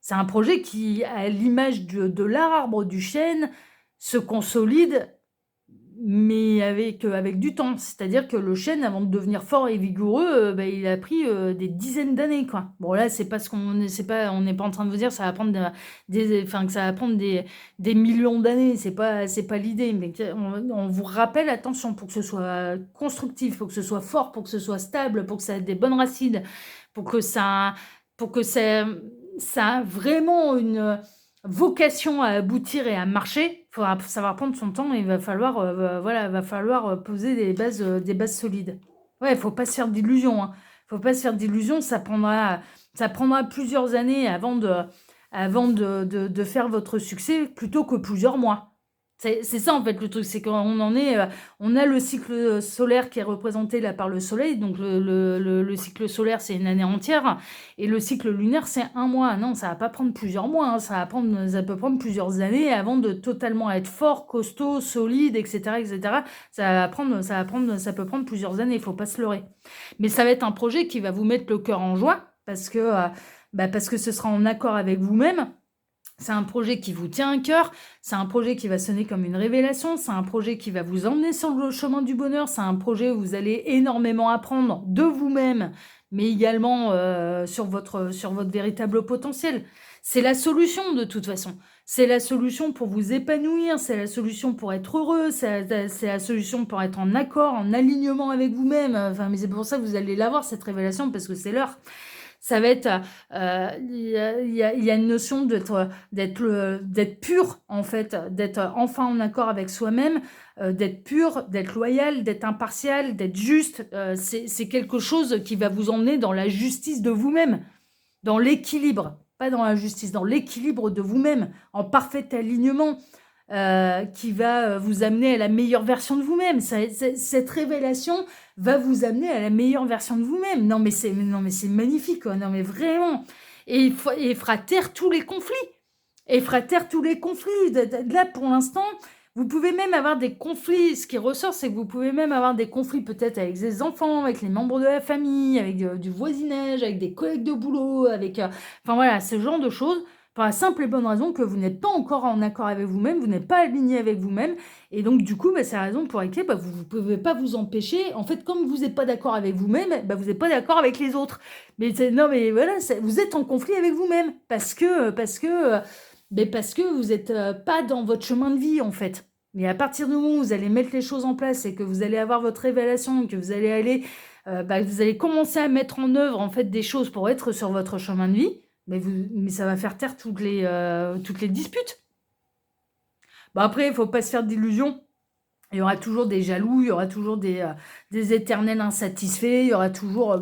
C'est un projet qui, à l'image de l'arbre, du chêne, se consolide, mais avec du temps. C'est-à-dire que le chêne, avant de devenir fort et vigoureux, il a pris des dizaines d'années, quoi. Bon, là, c'est pas ce qu'on est, c'est pas, on n'est pas en train de vous dire ça va prendre enfin, que ça va prendre des millions d'années. C'est pas l'idée. Mais on vous rappelle, attention, pour que ce soit constructif, pour que ce soit fort, pour que ce soit stable, pour que ça ait des bonnes racines, pour que ça, pour que ça a vraiment une vocation à aboutir et à marcher, ça va prendre son temps et il va falloir, voilà, va falloir poser des bases solides. Ouais, il faut pas se faire d'illusions, hein. Faut pas se faire d'illusions, ça prendra plusieurs années avant de faire votre succès plutôt que plusieurs mois. C'est ça en fait le truc, c'est qu'on en est, on a le cycle solaire qui est représenté là par le soleil, donc le cycle solaire c'est une année entière, et le cycle lunaire c'est un mois. Non, ça va pas prendre plusieurs mois, hein, ça peut prendre plusieurs années avant de totalement être fort, costaud, solide, etc., etc. Ça peut prendre plusieurs années, il faut pas se leurrer. Mais ça va être un projet qui va vous mettre le cœur en joie, parce que ce sera en accord avec vous-même. C'est un projet qui vous tient à cœur, c'est un projet qui va sonner comme une révélation, c'est un projet qui va vous emmener sur le chemin du bonheur, c'est un projet où vous allez énormément apprendre de vous-même, mais également sur votre véritable potentiel. C'est la solution de toute façon. C'est la solution pour vous épanouir, c'est la solution pour être heureux, c'est la solution pour être en accord, en alignement avec vous-même. Enfin, mais c'est pour ça que vous allez l'avoir, cette révélation, parce que c'est l'heure. Ça va être, il y a une notion d'être pur, en fait, d'être enfin en accord avec soi-même, d'être pur, d'être loyal, d'être impartial, d'être juste. C'est quelque chose qui va vous emmener dans la justice de vous-même, dans l'équilibre, pas dans la justice, dans l'équilibre de vous-même, en parfait alignement. Qui va vous amener à la meilleure version de vous-même. Cette révélation va vous amener à la meilleure version de vous-même. Non mais c'est magnifique, quoi. Non mais vraiment. Et il fera taire tous les conflits. Et il fera taire tous les conflits. Là, pour l'instant, vous pouvez même avoir des conflits. Ce qui ressort, c'est que vous pouvez même avoir des conflits peut-être avec des enfants, avec les membres de la famille, avec du voisinage, avec des collègues de boulot, enfin voilà, ce genre de choses. Pour la simple et bonne raison que vous n'êtes pas encore en accord avec vous-même, vous n'êtes pas aligné avec vous-même, et donc du coup, c'est la raison pour laquelle vous ne pouvez pas vous empêcher. En fait, comme vous n'êtes pas d'accord avec vous-même, vous n'êtes pas d'accord avec les autres. Mais non, mais voilà, vous êtes en conflit avec vous-même parce que vous n'êtes pas dans votre chemin de vie en fait. Mais à partir du moment où vous allez mettre les choses en place et que vous allez avoir votre révélation, que vous allez aller, vous allez commencer à mettre en œuvre en fait des choses pour être sur votre chemin de vie. Mais ça va faire taire toutes les disputes. Bon, après, il ne faut pas se faire d'illusions. Il y aura toujours des jaloux, il y aura toujours des éternels insatisfaits, il y aura toujours,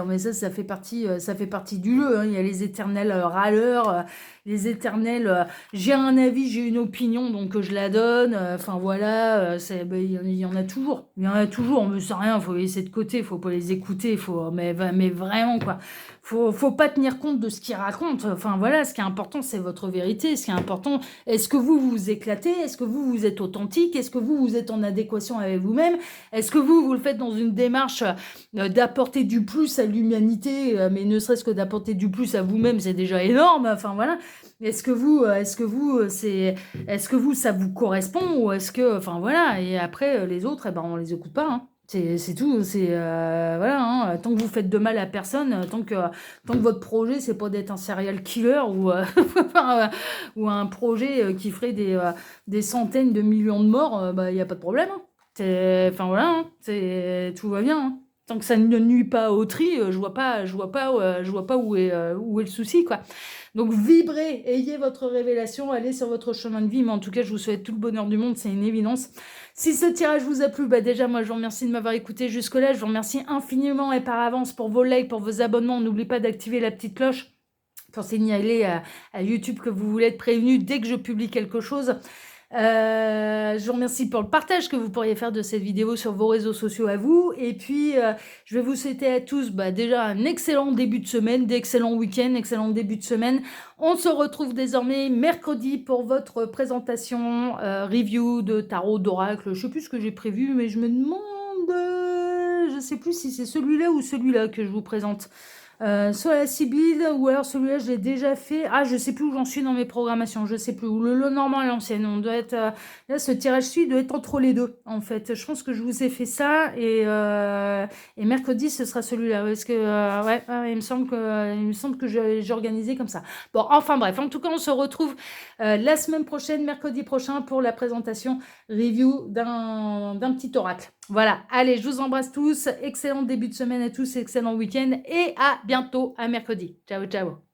mais ça fait partie du jeu, hein. Il y a les éternels râleurs, les éternels, j'ai un avis, j'ai une opinion, donc je la donne. Enfin voilà, il y en a toujours. Il y en a toujours, mais c'est rien, il faut les laisser de côté, il faut pas les écouter, mais vraiment quoi. Faut pas tenir compte de ce qu'ils racontent. Enfin voilà, ce qui est important, c'est votre vérité. Ce qui est important, est-ce que vous vous éclatez? Est-ce que vous êtes authentique? Est-ce que vous êtes en adéquation avec vous-même? Est-ce que vous le faites dans une démarche d'apporter du plus à l'humanité, mais ne serait-ce que d'apporter du plus à vous-même, c'est déjà énorme. Enfin voilà. Est-ce que vous, ça vous correspond ou est-ce que, enfin voilà. Et après, les autres, on les écoute pas, hein. C'est tout, voilà, hein, tant que vous faites de mal à personne, tant que votre projet c'est pas d'être un serial killer ou ou un projet qui ferait des centaines de millions de morts, il y a pas de problème, hein. Enfin voilà, hein, tout va bien, hein. Tant que ça ne nuit pas à autrui, je vois pas où est le souci, quoi. Donc vibrez, ayez votre révélation, allez sur votre chemin de vie, mais en tout cas je vous souhaite tout le bonheur du monde, c'est une évidence. Si ce tirage vous a plu, déjà moi je vous remercie de m'avoir écouté jusque-là, je vous remercie infiniment et par avance pour vos likes, pour vos abonnements, n'oubliez pas d'activer la petite cloche pour signaler à YouTube que vous voulez être prévenu dès que je publie quelque chose. Je vous remercie pour le partage que vous pourriez faire de cette vidéo sur vos réseaux sociaux à vous. Et puis, je vais vous souhaiter à tous déjà un excellent début de semaine, d'excellents week-ends, excellent début de semaine. On se retrouve désormais mercredi pour votre présentation review de tarot d'oracle. Je sais plus ce que j'ai prévu, mais je me demande... je sais plus si c'est celui-là ou celui-là que je vous présente. Soit la Sibylle, ou alors celui-là, je l'ai déjà fait. Ah, je sais plus où j'en suis dans mes programmations, je sais plus. Ou le Lenormand à l'ancienne. On doit être. Là, ce tirage-ci doit être entre les deux, en fait. Je pense que je vous ai fait ça. Et mercredi, ce sera celui-là. Parce que, ouais, il me semble que j'ai organisé comme ça. Bon, enfin bref. En tout cas, on se retrouve la semaine prochaine, mercredi prochain, pour la présentation review d'un petit oracle. Voilà, allez, je vous embrasse tous. Excellent début de semaine à tous, excellent week-end et à bientôt, à mercredi. Ciao, ciao.